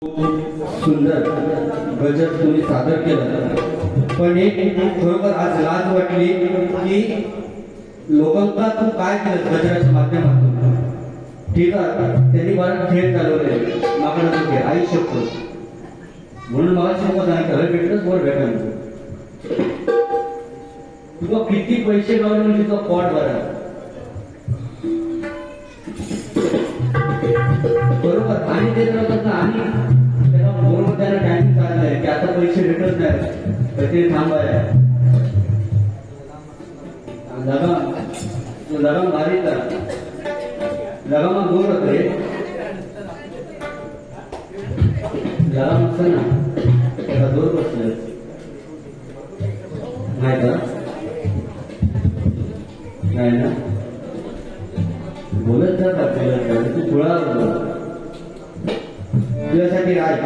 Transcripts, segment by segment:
सुंदर गजर तुम्ही सादर केलं, पण एक खरोखर आज लाज वाटली की लोकांना तू काय केलं गजराच्या माध्यमातून. ठीक आहे, त्यांनी मला खेळ चालवले मागणं खेळ आई शकतो म्हणून मला शिकवत नाही खरं भेटलंच वर भेटायला. तुला किती पैसे लावले म्हणजे तुझा पॉट भरा बरोबर. आणि ते आणि त्याला बरोबर त्याला टायमिंग चाललंय की आता पैसे भेटत नाही तर ते थांबाय लगाम भारी करा. लगामा दूर होते लगाम असतं ना त्याला दूर बसलं नाही का नाही ना बोलत जात आपल्याला तू थोडा तुझ्यासाठी राज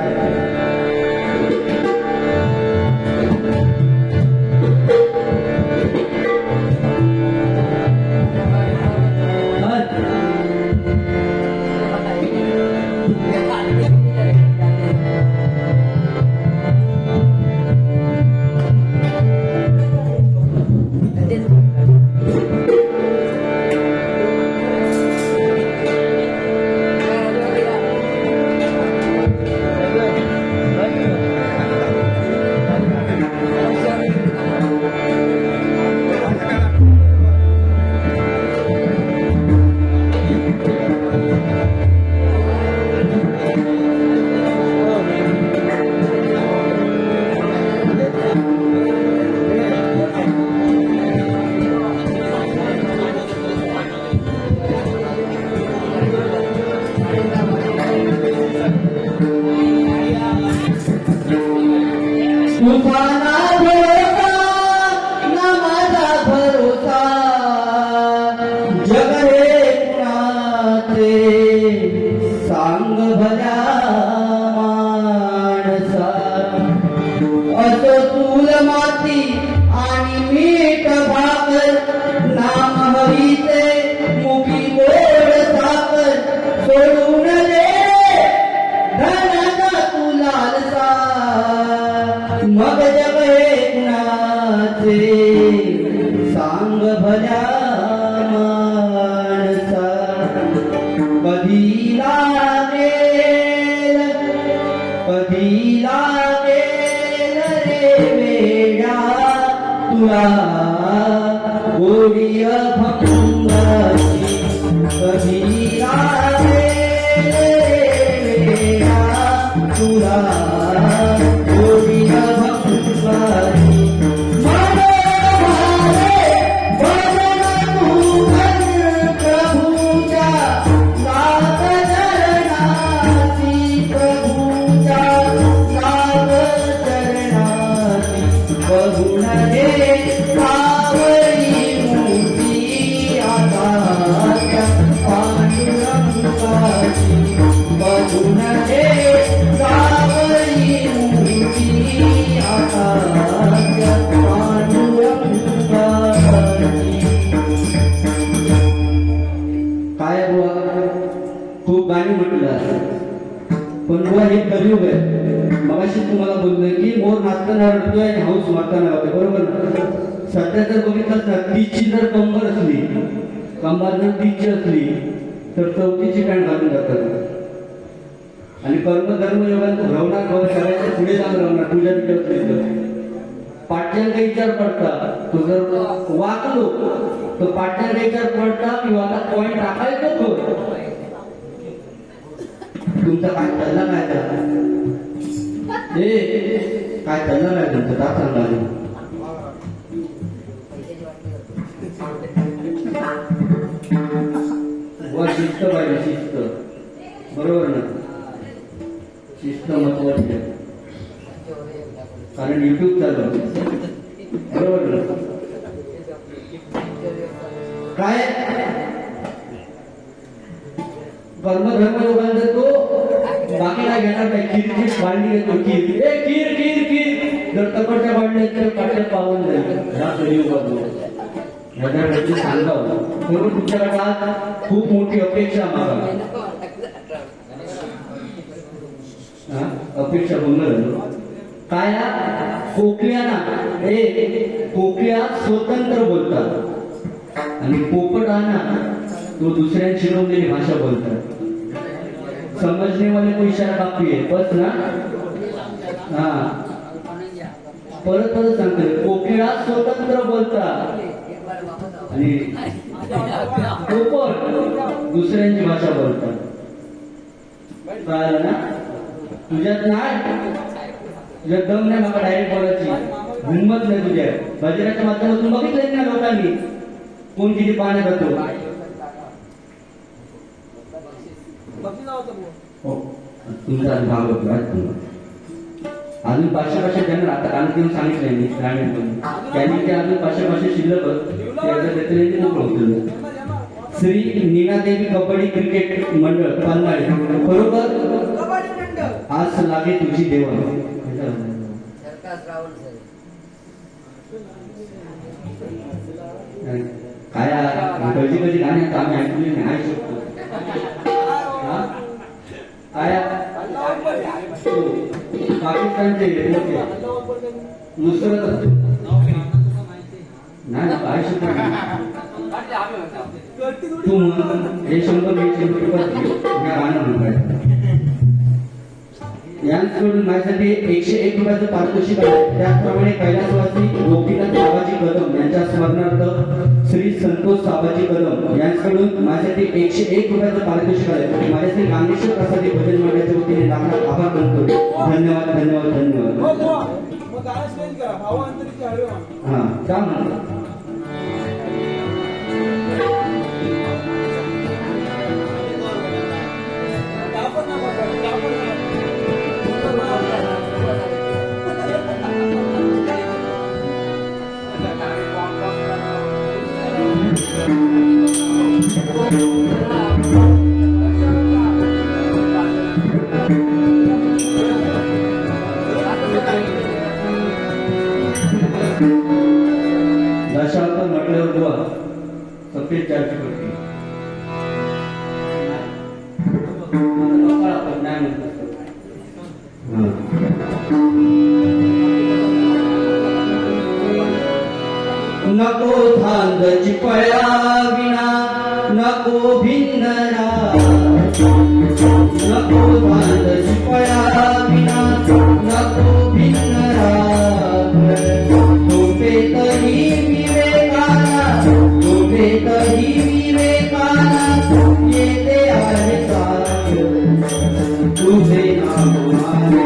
सांग भल्या माणसा असो चूल माती आणि मीठ भाकर नाम हरीचे मुखी गोड साखर सोडून दे धनाचा तू लालसा मग जग हे कुणाचे सांग भल्या माणसा. कधी लागेल रे वेडा तुला गोडी भंगाची. कधी लागेल रे वेडा तुला गोडी भंगाची. काय बुवा खूप गाणी म्हटलं पण बुवा हे कलियुग आहे. मगाशी तुम्हाला बोलतोय की मोर नाचताना रडतोय आणि हौस मारताना होते बरोबर ना. सध्या जर बघितलं ना 30ची जर कंबर असली कंबर जर 30ची असली तर 34ची पॅन्ट घालून जातात. आणि कर्मधर्म योगांचं भ्रवणार करायचं पुढे जाऊन राहणार तुझ्या विचार पाठ्यांचा विचार पडता. तो जर वाकलो तर पाठ्यांचा विचार पडता किंवा पॉइंट टाकायचं तो तुमचा काय चालला काय काय चालला नाही तुमचं का चालला शिस्त पाहिजे शिस्त बरोबर ना. शिस्त महत्वाची आहे कारण युट्यूब चालू बरोबर ना. काय कर्मधर्म योगांचा तो बाकी काय घेणार नाही. खीरची भांडी घेतो खीर खीर खीर खीर जर तकडच्या भांडण्यात काट्यात पावून जाईल ह्या कलियुगात सांगा म्हणून तुमच्याकडे आज खूप मोठी अपेक्षा मागा हा? अपेक्षा भंग झालो काय ना कोकल्या ना कोकल्या स्वतंत्र बोलतात आणि पोपट हा ना तो दुसऱ्यांची शिरवलेली भाषा बोलतात समझने वाले को इशारा काफी आहे बस ना हा परत परत सांगते कोकिळा स्वतंत्र बोलतात आणि पोपट दुसऱ्यांची भाषा बोलतात कळालं ना तुझ्यात नाही तुझ्यात दम नाही मला डायरेक्ट बोलायची हिंमत नाही तुझ्या बाजाराच्या माध्यमातून बघितलं ना लोकांनी कोण किती पाण्यात जातो हो तुमचा भाग होतो अजून 500 ज्यांना आता काल देऊन सांगितलंय मी ग्रामीण त्यांनी ते अजून 500 शिल्लक मोकळं श्री नीनादेवी कबड्डी क्रिकेट मंडळ पन्हाळे बरोबर आज लागे तुझी देवा काय कधी कधी गाणे आम्ही ऐकले नाही ऐकू शकतो पाकिस्तानचे नुसरत नाही काय शकतो तू हे 100 गाणं म्हणताय यांकडून माझ्यासाठी 101 रुपयाचं पारितोषिक आहे त्याचप्रमाणे कैलासवासी गोपीनाथ बाबाजी कदम यांच्या स्मरणार्थ श्री संतोष साबाजी कदम यांच्याकडून माझ्यासाठी 101 रुपयाचं पारितोषिक आहे माझ्यासाठी कामेश्वर प्रसादी भजन मंडळाच्या वतीने लाख आभार मानतो धन्यवाद धन्यवाद धन्यवाद हा का म्हणतो दशावतार म्हटल्यावर बुवा सफेद चारची पट्टी नको धांदची पळा विना नको भिन्न नको धांदची पळा विना नको भिन्न तरी विवेकाना येते आहे तुझे नाम माने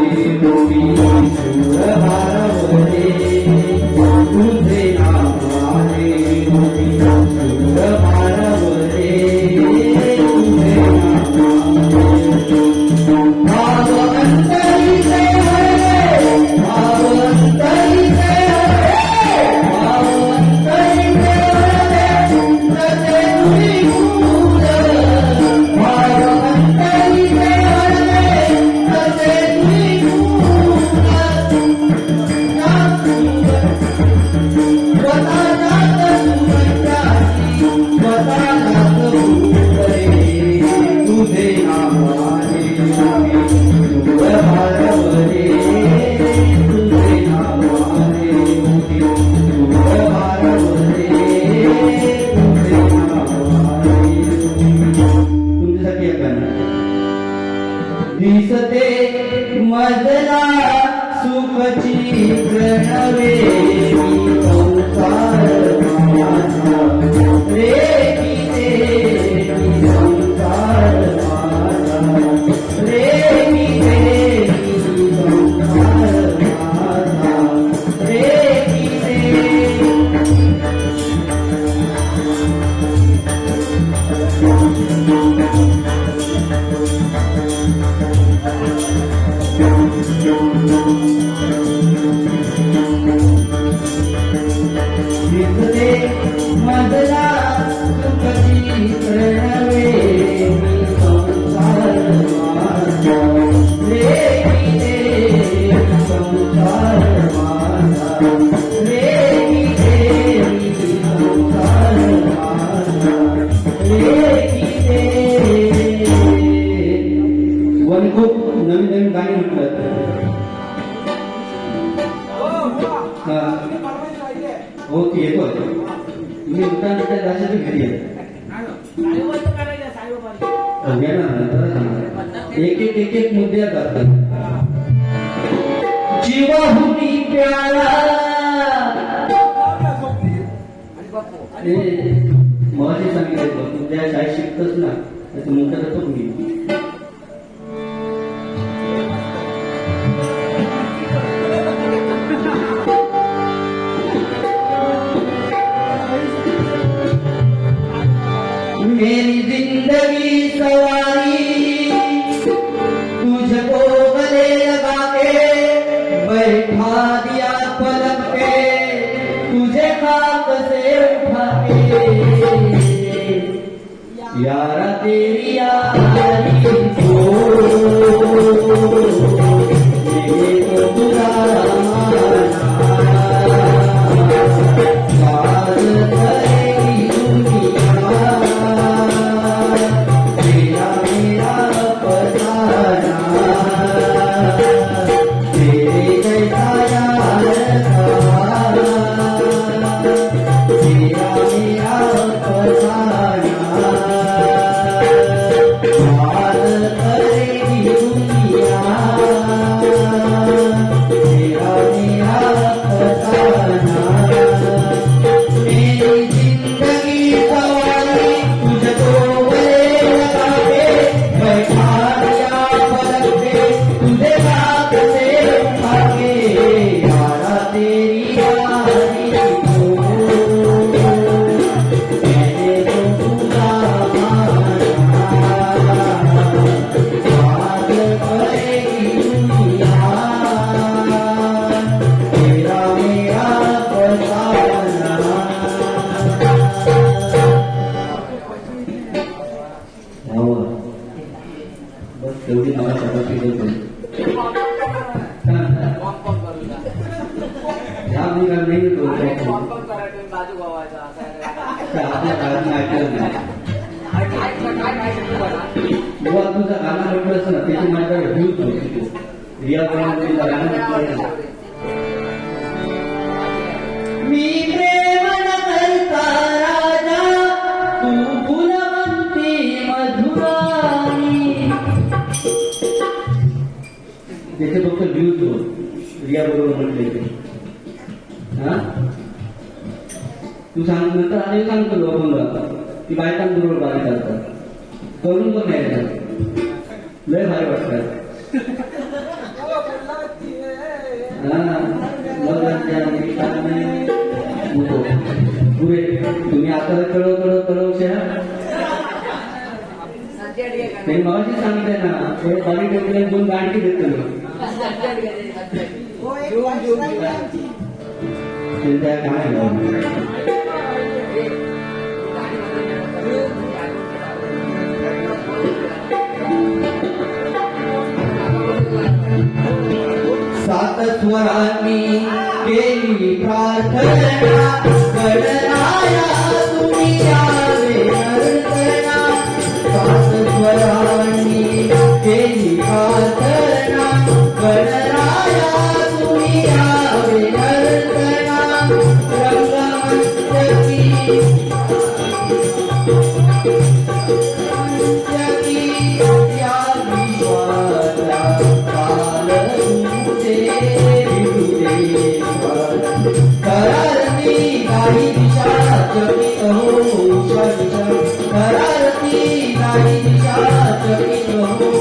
शूर भारवले तुझे नाम माने शूर भारवले तुझे नाम अंतरी से दिसते मजला सुखची प्रणवे संसार माझा रे संसार माझा रे संसार माझा रे दिसते मजला सुखची प्रणवे संसार माझा रे संसार माझा रे संसार माझा रे वन खूप नवीन नवीन गाणी म्हटलं हा हो ती येतो मी उठान त्या दाशाची घरी आहे एक एक मुद्दे करतात जीवाहुनी प्यारा मगाशी सांगितलं तुमच्या शाळेत शिकतच ना त्याचं मोठं जातो मी मेरी जिंदगी सवारी तुझको गले लगा के बैठा दिया पलक पे तुझे खाक से उठा के यारा तेरी यारी को ये तो बुरा तेवढी मला शपथ नाही आपल्या काळात ऐकलं नाही जेव्हा तुझं गाणं म्हटलं असं ना त्याची माझ्याकडे व्ह्यूज होती रिया मी प्रेम न करता राजा तू फुलवंती मधुराणी त्याचे फक्त व्ह्यूज हो रिया बरोबर म्हटले हा तू सांग नंतर आणि सांगतो लोकांना ती बायकांबरोबर बारी करतात करून पण नाही लय भारी वाटतात पुरे तुम्ही आता कळव त्यांनी मागाशी सांगितलंय ना ते बारी टेबल दोन गांठी देत त्यांच्या काय सात स्वरांनी केली प्रार्थना गणराया तुम्ही यावे नर्तना सात स्वरांनी केली प्रार्थना गणराया तुम्ही यावे नर्तना रंगमंचकी या विश्वाला काल करारती नाही दिशा चकित हो करारती नाही दिशा चकित हो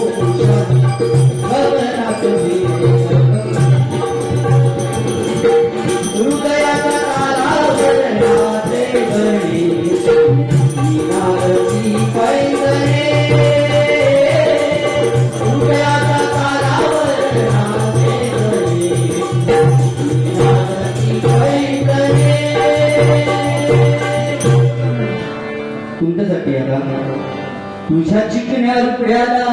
गगनात हृदयाचा तालावर नाचे गणे मीनारती पैदणे हृदयाचा तालावर नाचे गणे तुमच्यासाठी आता तुझ्या चिकण्या रुपयाला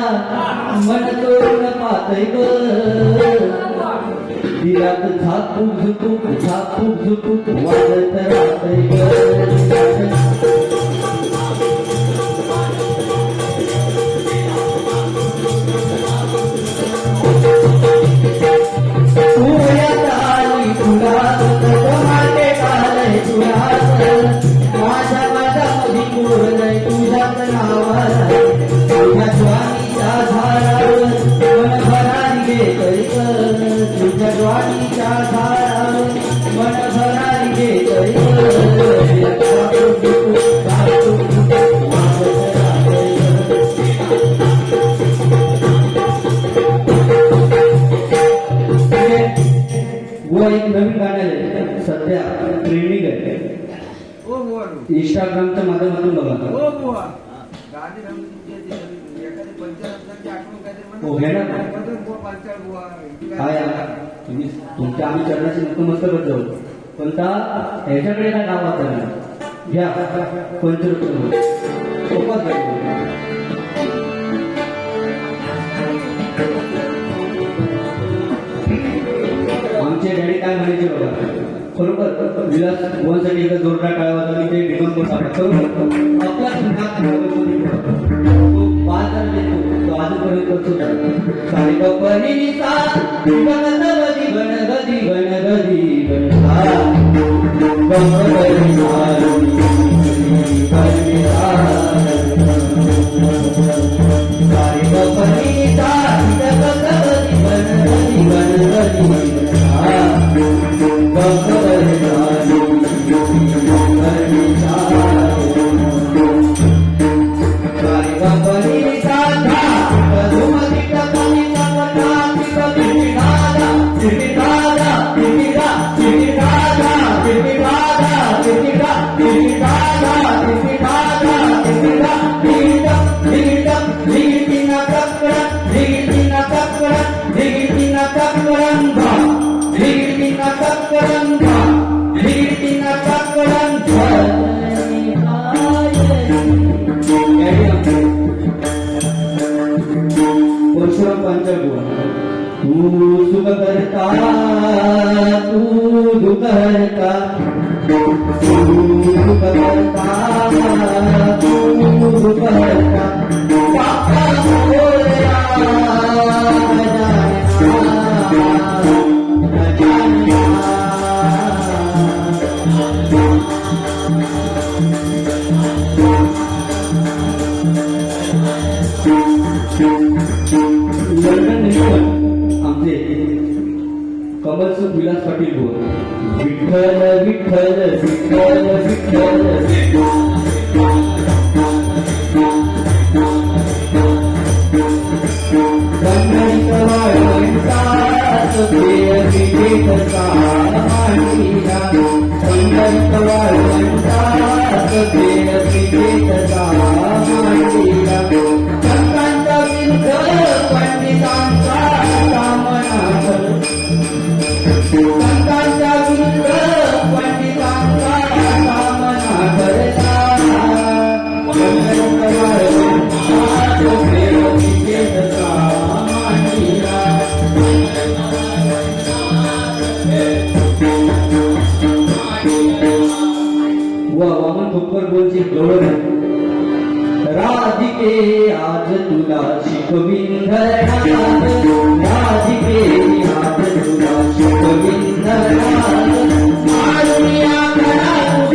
मन तोरण पाहतय ग दिलात झापूक झुपूक वाजत राहतय ग पाणीच्या धारावर मन भरारी घेतोय वो एक नवीन गाणं आहे सध्या ट्रेंडिंग आहे इंस्टाग्रामच्या माध्यमातून बघा हो घेणार काय तुम्ही तुमच्या आम्ही चरणाची नतमस्तकच जाऊ पण ह्याच्याकडे काय गावात घ्या 5 रुपये सोपाच आमचे डॅडी काय म्हणायचे बघा खरोखर विलास बुवांसाठी एकदा जोरदार टाळावा आणि ते डिमांड करतो खरोखर आपला तो 5,000 देतो तो आजपर्यंत सुद्धा सारी गप्पनी गणगदी गणगदी गणगदी तू सुख करता तू दुख हरता तू सुख करता तू दुख हरता पापा बोलया आमचे कमलसुख विलास पाटील बोल विठ्ठल विठ्ठल विठ्ठल विठ्ठल गणगणित वाळवंटात प्रियविजेतचा मांडीला गणगणित वाळवंटात प्रियविजेतचा मांडीला संतांचा विंध पंडितांचा कामना संतांचा विंध पंडितांचा कामना करता गणगणित वाळवंटात प्रियविजेतचा मांडीला वामन ठोकर बोलची गौरव राधिके आज तुला शिकविन घरात राधिके आज तुला शिकविन घरात मारुया घरात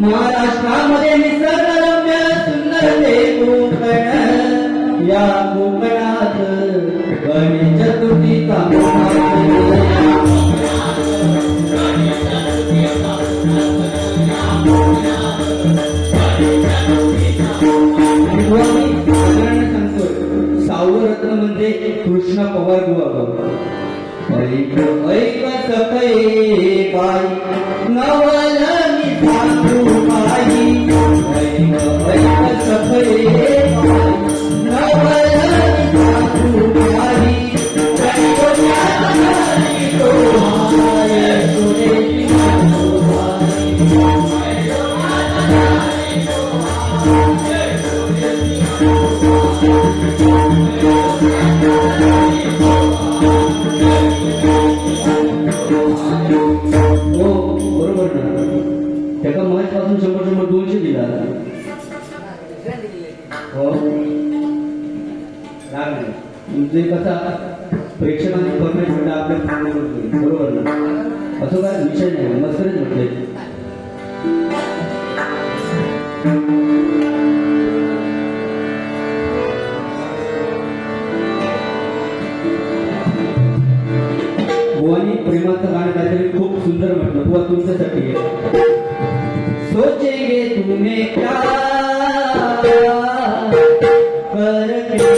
महाराष्ट्रामध्ये निसर्गरम्य सुंदर ते कोकण या कोकणात गणेश चतुर्थीचा सांगतो सावरत्न म्हणजे कृष्ण पवार बुवा ऐक ऐक सखये बाई नवल मी सांगू बाई ऐक ऐक सखये बाई नवल मी सांगू बाई त्याका महेशपासून 100 200 दिला हो म्हणजे कसा प्रेक्षकांनी परमेश म्हणलं आपल्या बरोबर ना असं काय विषय नाही मस्तच म्हटले बुवानी प्रेमाचं गाणं काहीतरी खूप सुंदर म्हटलं. बुवा तुमच्यासाठी आहे. सोचेंगे तुम्हें प्यार करके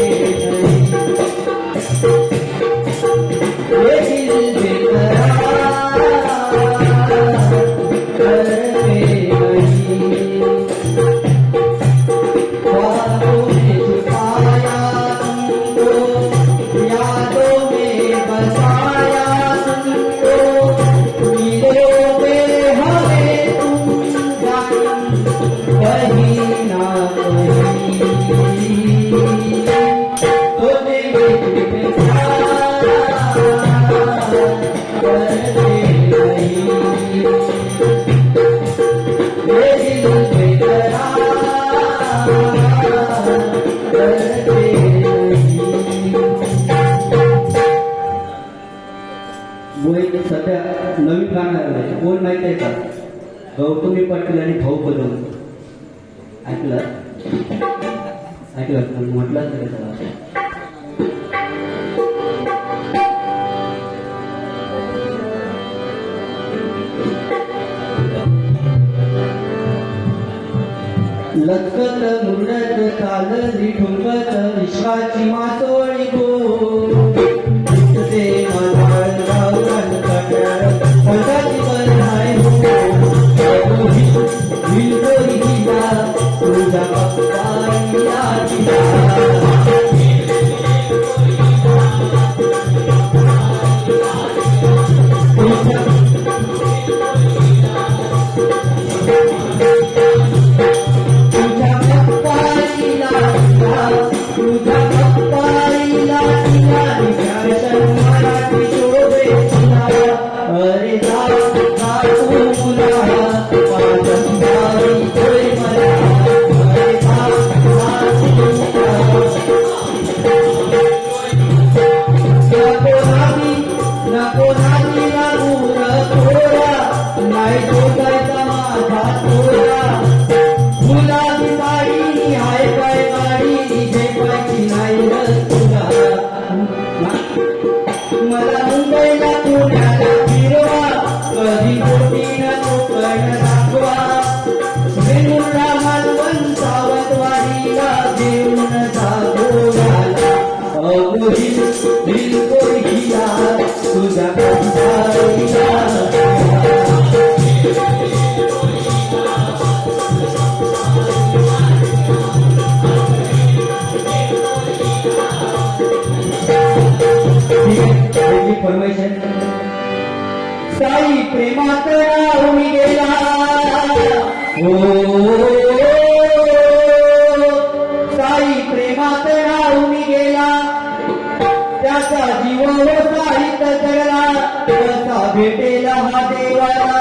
ये दिल बेकरार करके नहीं, ख्वाबों में छुपाया तुमको, यादों में बसाया तुमको, मिलोगे हमें तुम जान कहीं ना कहीं, तो देंगे तुम्हें प्यार करके नहीं, ये दिल बेकरार करके नहीं. वो एक सध्या नवीन गाणं आलंय. कोण माहित आहे का? गौतमी पाटील आणि भाऊ पदम. ऐकलं ऐकलं म्हटलं तरी त्याला. लचकत मुरडत चालली ठुमकत विश्वाची मासोळी गो, ते मधाळ गावरान कट्याळ पदाची बरहाय हो, विलगोरी हिला तुझा पप्पाईला दिला. मला मुंबईला पुण्याला फिरवा, कधी गोटीनं कोकण दाखवा, वेणूला मालवण सावंतवाडीला घेऊन जा गोव्याला, अगो हिल कोयला तुझ्या कंठाईला. फरमाईश आहे. साई प्रेमात राहून गेला हो, साई प्रेमात राहून गेला, त्याचा जीव साहित जगला, कसा भेटेला हा देवाला,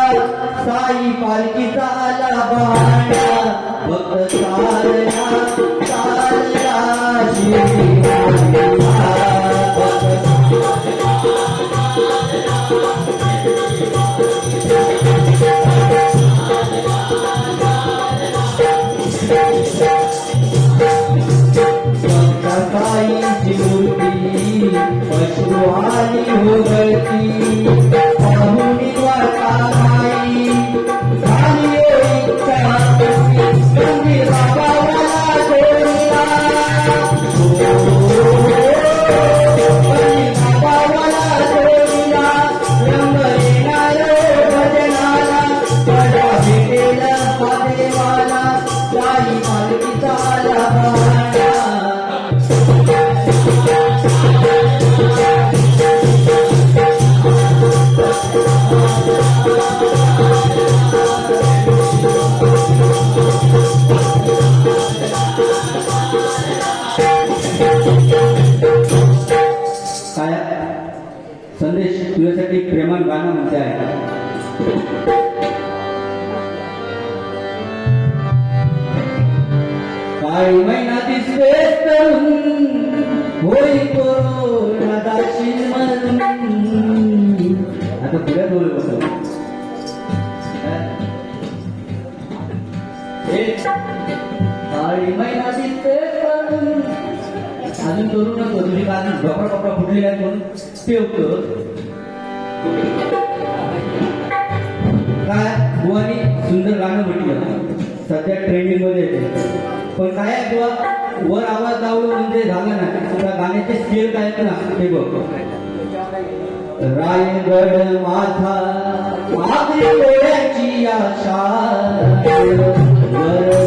साई पालखीचा आला बहाणा, भक्त चालला चालला शिवला. साईची मूर्ती अश्रुआली हो गळती, पाहुणी द्वारका माई झाली इच्छा, मंदिर बाबाला जोडला, मंदिर बाबाला जोडला, रंग येणार भजनाला, बडा भेटेल हा देवाला, साई पालखीचा आला बहाणा. काय संदेश तुझ्यासाठी प्रेमान गाणं म्हणते आहे. काही महिना दिसतेस तरुण होई कोरोना दाशील म्हणून. आता पुढ्यात बोलू बसलो. हे काळी मैना दिसते तरुण. अजून तरुणच होतो तुझी का डोकरा कपडा फुटलेला आहे म्हणून ठेवतो काय बुवानी सुंदर गाणं म्हटलं सध्या ट्रेंडिंग मध्ये येते पण काय आहे बुवा वर आवाज लावलं म्हणजे झालं ना त्या गाण्याचे स्केल काय आहेत ना ते बघ रायगड माझा माझी डोळ्याची आशा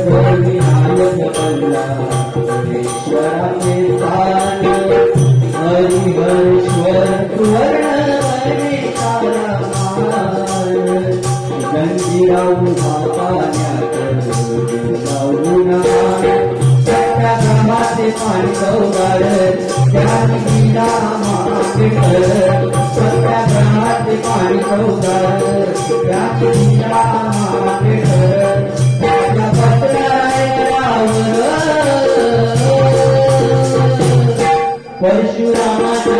वर विनायक बल्ला हरेश्वराचे स्थान हरिहरेश्वर सुवर्ण गंजीराव पाण्यात सत्या ब्रह्माचे पाणी चौगार त्याने गिरा मागेकर सत्या ब्रह्माचे पाणी चौगार त्याने गिरा मागेकर त्याच्या परशुरामाच्या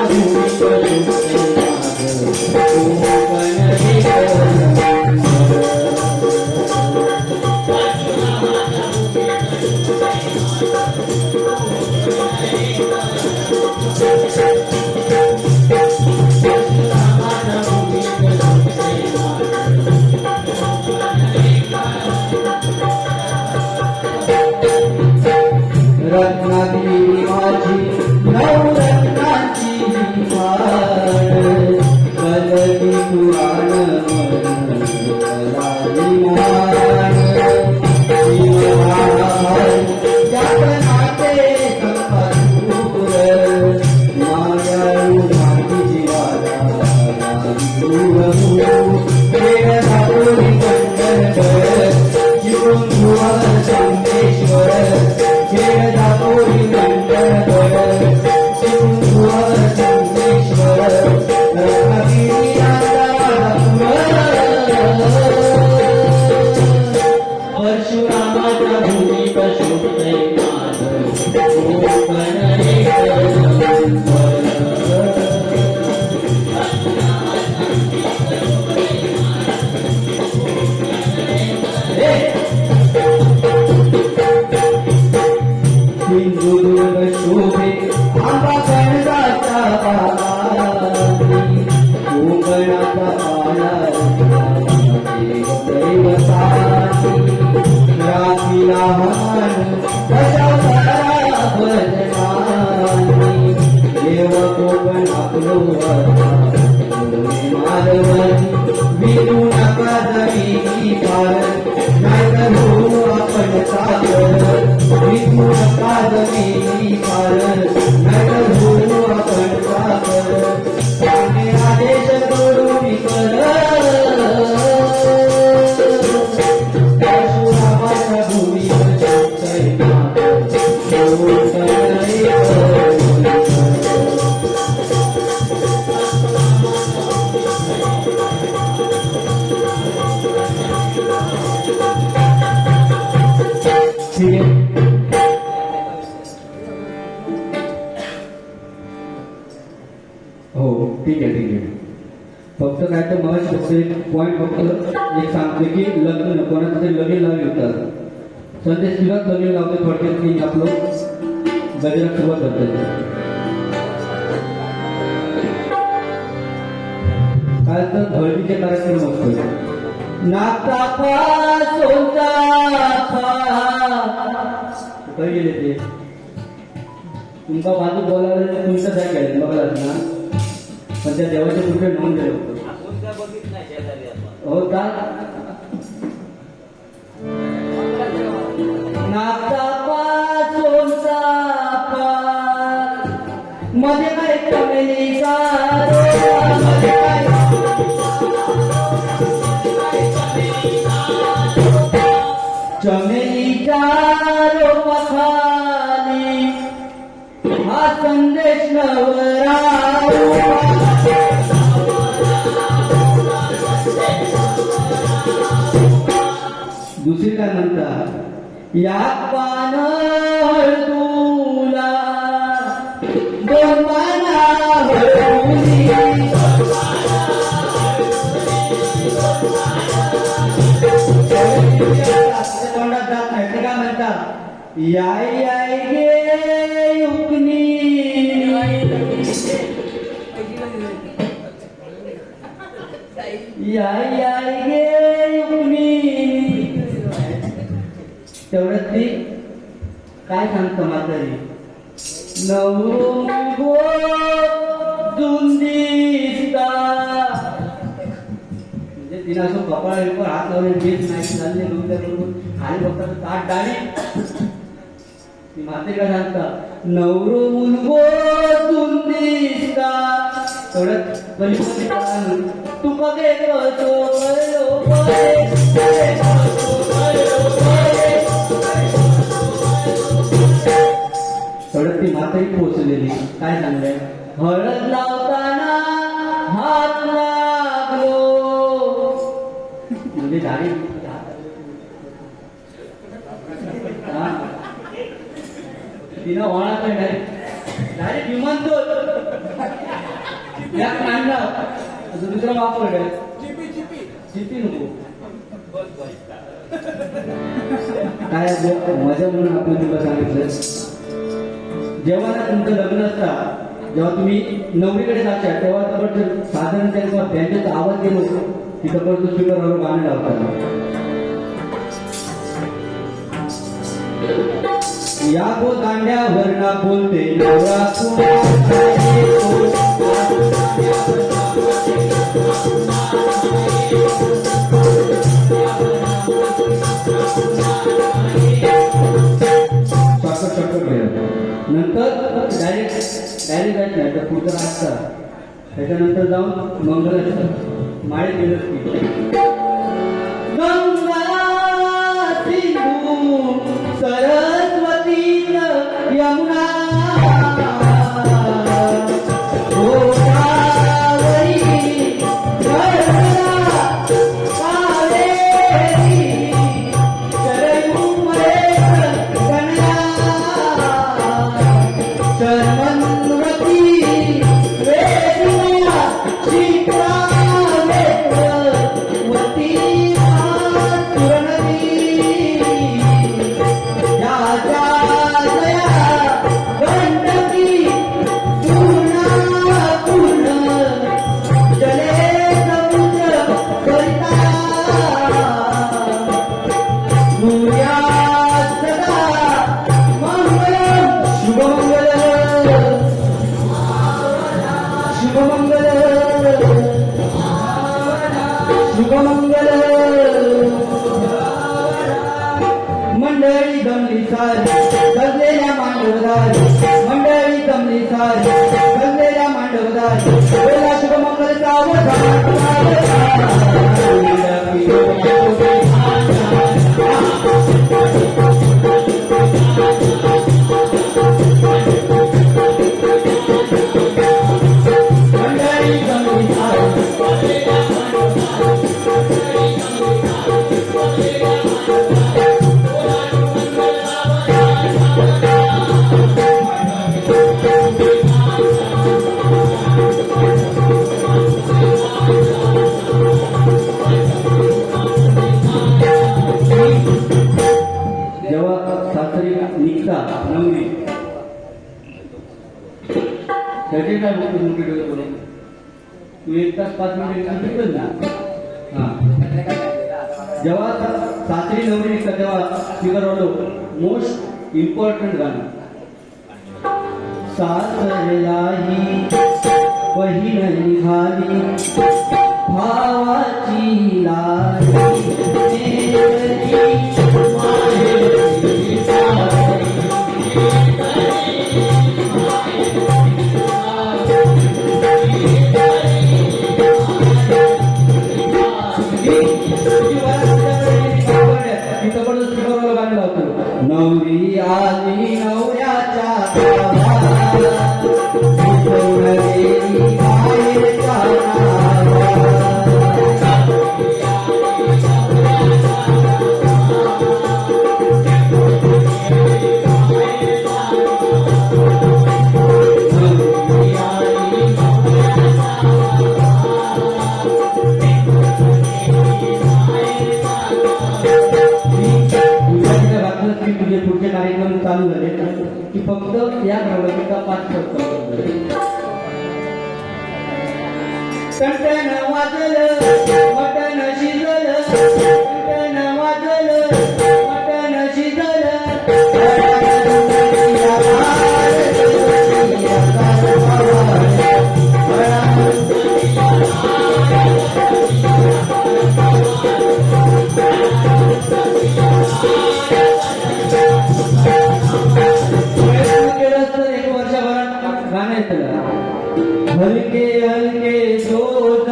रत्नागिरी माझी नवरत्नाची कलगी पुराण फक्त काय तर मला फक्त एक पॉईंट फक्त एक सांगते की लग्न कोणाचं तरी लगीन लावले होतात संदेश किंवा लगीन लावते थोडक्यात की आपलं गजरात सुरुवात करतात काय तर हळदीचे कार्यक्रम असतो नाकापासून काही गेले ते तुमका बाजू बोलायला तुमचं काय केलं बघा ना पण त्या देवाच्या कुठे नोंद गेलो हो का नाकापासून मध्ये काय चमेलीचा चमेलीच्या रोपाखाली हा संदेश नवरा दुसरी काय म्हणतात या पान हळदूला दोन पाना हळदुली तोंडात जात याय गे युकनी याय गे युकनी तेवढ्यात ती काय सांगतं म्हातारी नवो दिसता म्हणजे तिला असं कपाळावर हात लावले घेत नाही चालले बरोबर आणि बघता ताट डाळी ती म्हातारी काय सांगता नवरो मुलगो दिसता तेवढ्यात पलीकडे तू बघे थोडं ती म्हातारी पोचलेली काय सांगलंय हळद लावताना हात लागलो म्हणजे झाडी तिनं वळा काय डायरेक्ट विमानतळ यात मांडला दुसरा वापर काय चिपी नको काय मजा म्हणून आपण तुला सांगितलं जेव्हा ना तुमचं लग्न असता जेव्हा तुम्ही नवरीकडे जाता तेव्हा तर साधारण तेव्हा त्यांच्याचा आवाज गेलो तिथं पण तो स्पीकरवर गाणं लावतात या गो दांड्यावर ना बोलते नवरा नंतर डायरेक्ट जायचं नाही तर पुढचं असतं त्याच्यानंतर जाऊन मंगल असतं माळे गेलं गंगा सिंधू सरस्वती यमुना मंडळी गमली सारी गजलेल्या मांडवदारी मंडळी गमली सारी गजलेल्या मांडवदारी वेळा शुभमंगल मंडळी गमली सारी नवरी त्याचे काय बोलतो तू 1 तास 5 मिनिटे ना जेव्हा सासरी नवरी निघतात तेव्हा स्पीकरवर मोस्ट इम्पॉर्टंट गाणं सासरलाही बहीण निघाली भावाची लाली नवरी आली नवऱ्याच्या कार्यक्रम चालू झाले की फक्त या प्रवृत्तीचा पाच कंटन वाजलं मटन शिजलं कंटन वाजलं मटन शिजलं हलके हलके शोध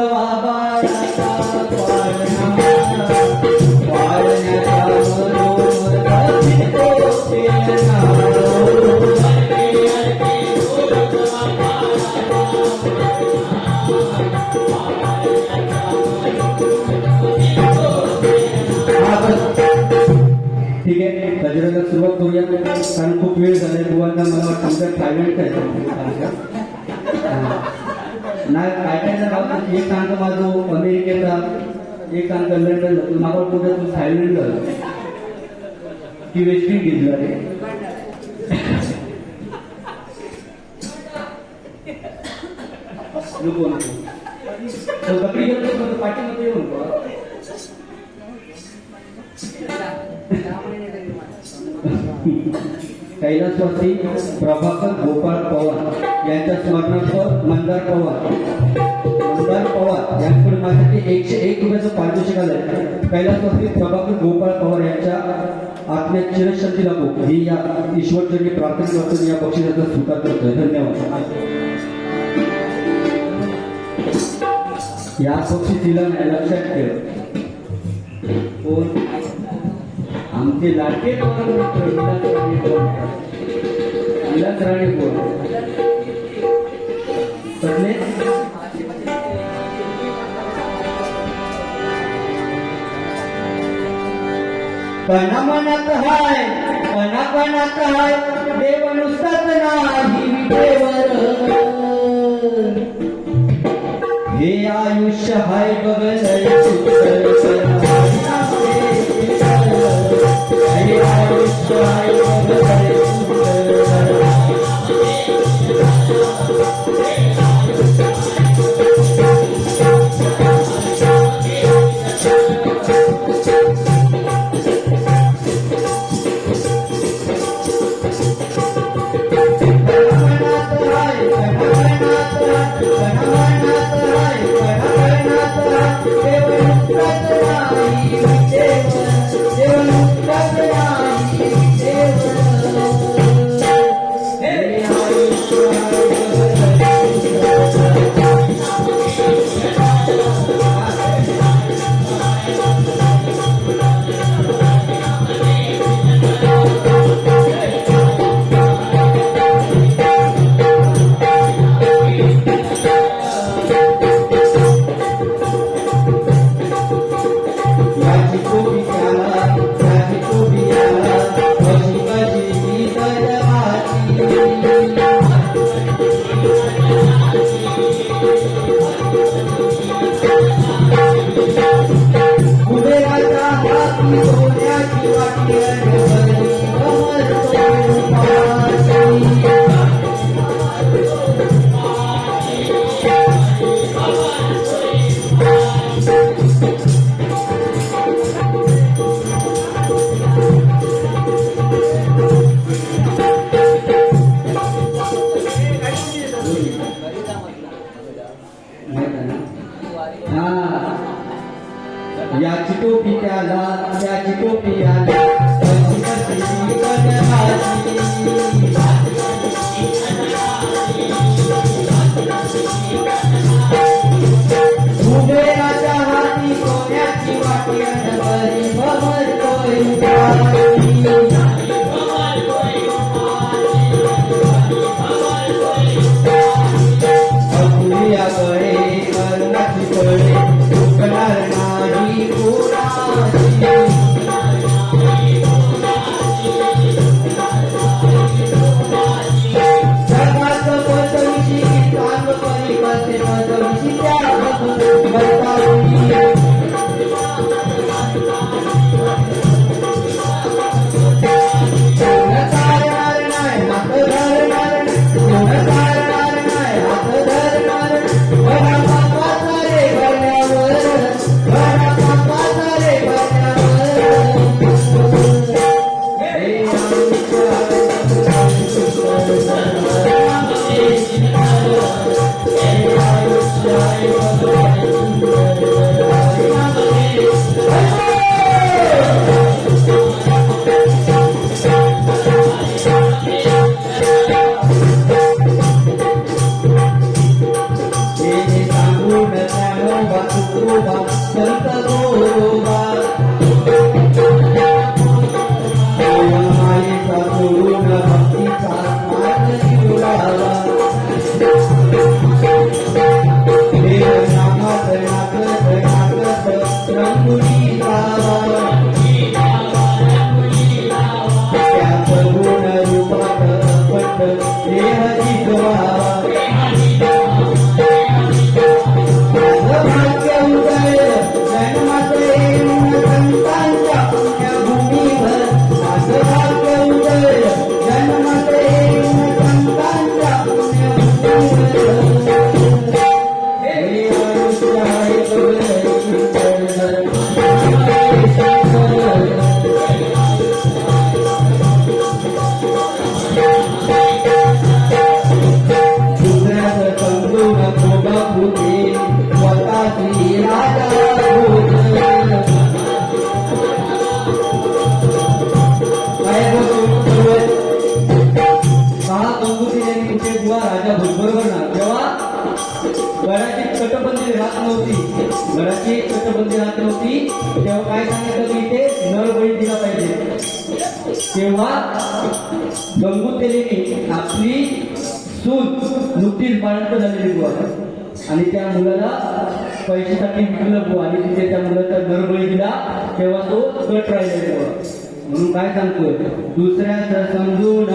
ठीक आहे गजराला सुरुवात करूया कारण खूप वेळ झालाय बुवांना मला वाटतं आमच्या प्रायव्हेट नाही काय काय जर एक सांगतो माझं अमेरिकेचा एक सांगतो लंडन जातो मागं पुढे तू थायलंड झालं की वेस्ट इंडिज झाले पाठीमध्ये येऊन कैलासवासी प्रभाकर गोपाळ पवार यांच्या स्मरणार्थ मंदार पवार यांच्याकडे माझ्यासाठी 101 रुपयाचं पारितोषिक आलंय. कैलासवासी प्रभाकर गोपाळ पवार यांच्या आत्म्यात चिरशांती लाभो ही या ईश्वरचरणी प्रार्थना करतो या बक्षिसाचा स्वीकार करतोय. धन्यवाद. या बक्षिसीला लक्षात ठेव कोण आमचे लाडके विलास राणे बोल कसले कणा मनात हाय कणा कणात हाय देव नुसताच नाही विटेवर हे आयुष्य हाय याची टोपी त्याला याची टोपी आला कुबेराच्या हाती सोन्याची वाटी बरी भरतोय त्यात गुण रूपात पट देहची भाग्य उदय जन्मात येऊन संतांच्या पुण्यभूमीवर भाग्य उदय जन्मात येऊन संतांच्या पुण्यभूमीवर घराची तटबंदी राहत नव्हती तेव्हा काय सांगितलं की इथे नर बळी दिला पाहिजे. तेव्हा गंगूतेलीने आपली सून नुकतीच बाळंत झालेली बुवा आणि त्या मुलाला पैशासाठी विकलं बुवा आणि तिथे त्या मुलाचा नर बळी दिला तेव्हा तो गट राहिलेला बुवा. म्हणून काय सांगतोय दुसऱ्याचं समजून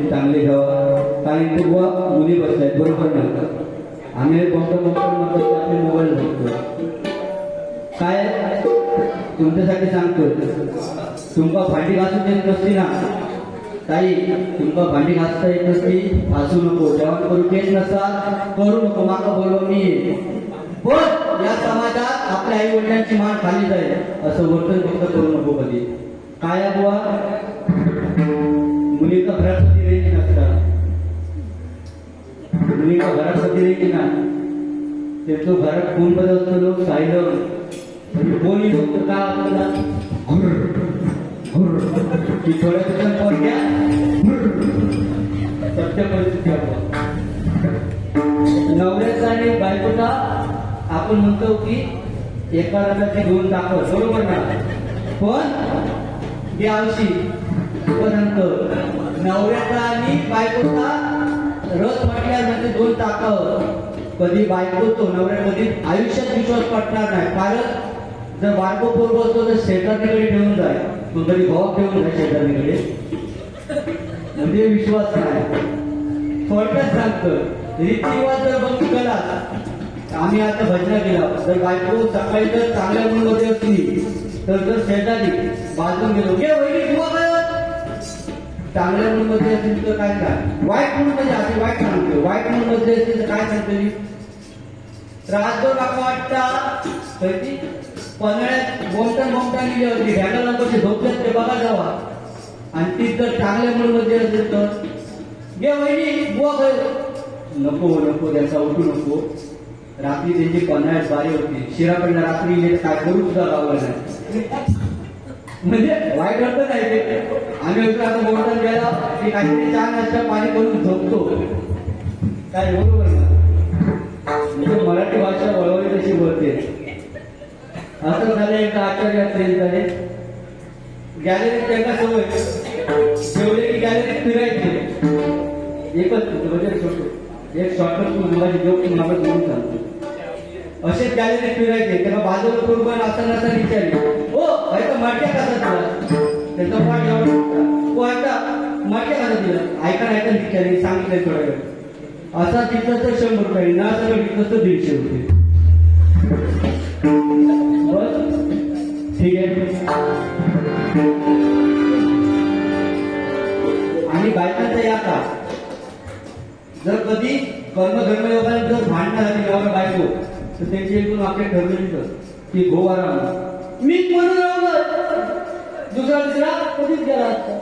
चांगले घ्यावा कारण ते बुवा मुली बसल्यात बरोबर ना आम्ही आपले मोबाईल बघतो काय तुमच्यासाठी सांगतो तुमका भांडी घासून देत नसती ना ताई तुमका भांडी घासता येत नसती हसू नको जेवण करू देत नसा करू नको माका बोलवा मी पण या समाजात आपल्या आई वडिलांची मान खाली जाईल असं वर्तन फक्त करू नको कधी काय बुवा मुलीचा घरात कधी रेंज नसतात मुलीचा घरात कधी रेंज ना ते तो घरात कोण बदलतो लोक सायलं कोणी लोक तर काय आपल्याला की थोड्या दिवसांत पोरग्या सत्य परिस्थिती आपण नवऱ्याचा आणि बायकोचा आपण म्हणतो की एका रथाचे दोन टाकत बरोबर ना पण या वर्षी पर्यंत नवऱ्याचा आणि बायकोचा रथ म्हटल्यानंतर दोन टाकावं कधी बायको तो नवऱ्या कधी आयुष्यात विश्वास पटणार नाही कारण जर बायको पोरगो असतो तर शेजारणीकडे ठेवून जाय तो कधी भाव ठेवून जाय शेजारणीकडे म्हणजे विश्वास नाही थोडक्यात सांगतो रीतिरिवाज जर बघितला आम्ही आता भजना केला जर बायको सकाळी जर चांगल्या मूडमध्ये असली तर जर शेजारी बाजून गेलो घे वहिनी किंवा काय चांगल्या मूडमध्ये असेल तर काय वाईट मूडमध्ये असे वाईट सांगतो वाईट मूडमध्ये असेल तर काय सांगतो राजदोर बाका वाटता पन्हाळ्यात बोमटन गेली होती घ्यायला नको झोपल्यात ते बघा जावा आणि ती जर चांगल्या मूडमध्ये असेल तर घे वहिनी बुवा नको नको त्यांचा उठू नको रात्री त्यांची पन्हाळ्यात बारी होती शिराकडनं रात्री गेले काय करू सुद्धा लावलं नाही म्हणजे वाईट अर्थ नाही ते आम्ही आता बोलताना गेला की काहीतरी छान असं पाणी करून झोपतो काय बरोबर ना म्हणजे मराठी भाषा वळवली तशी बोलते असं झालं एका आचार्य ट्रेन झाले गॅलरीत त्यांना सवय जेवले की गॅलरीत फिरायचे. एकच बजेट छोटं एक शॉर्टकट मुलाची जोक तुम्हाला घेऊन चालतो. असेच गॅलरीत फिरायचे. तेव्हा बाजूला कुर्बान असताना असं विचारले, हो आता मटक्या कसा दिला? त्याचा पाठ एवढा हो आता मटक्या कसा दिला? ऐका विचारले सांगितलंय थोड्या वेळ. असा तिथं तर 100 रुपये ना सगळं तिथं तर 150 रुपये. बस ठीक आहे. आणि बायकांचा या का जर कधी कर्मधर्म योगाने जर भांडणं झाली नवरा बायको तर त्यांची एकूण आपल्या ठरलेलीच की गो आराम मीच म्हणून राहणार दुसरा तिसरा कधीच गेला असता.